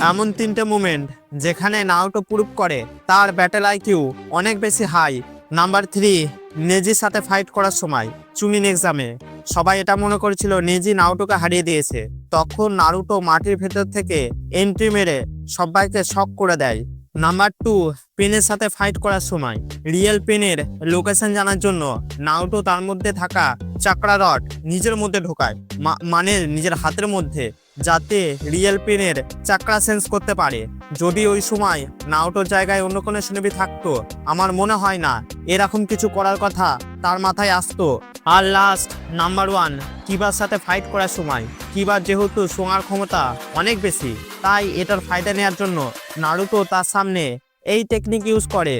এমন তিনটে মুমেন্ট যেখানে নারুটো প্রুভ করে তার ব্যাটেল আইকিউ অনেক বেশি হাই। নাম্বার 3, নেজির সাথে ফাইট করার সময় চুনিন এক্সামে সবাই এটা মনে করেছিল নেজি নারুটোকে হারিয়ে দিয়েছে। তখন নারুটো মাটির ভেতর থেকে এন্ট্রি মেরে সবাইকে শক করে দেয়। নাম্বার 2, পেনের সাথে ফাইট করার সময় রিয়েল পেনের লোকেশন জানার জন্য নারুটো তার মধ্যে থাকা চাকরা রড নিজের মধ্যে ঢোকায়, মানে নিজের হাতের মধ্যে, যাতে রিয়েল পেনের চাকরা সেন্স করতে পারে। যদি ওই সময় নারুটোর জায়গায় অন্য কোনো শোনিবি থাকতো, আমার মনে হয় না এরকম কিছু করার কথা তার মাথায় আসতো। আর লাস্ট নাম্বার 1, কিবার সাথে ফাইট করার সময় কিবার যেহেতু শোঁয়ার ক্ষমতা অনেক বেশি, তাই এটার ফায়দা নেওয়ার জন্য নারুটো তার সামনে এই টেকনিক ইউজ করে।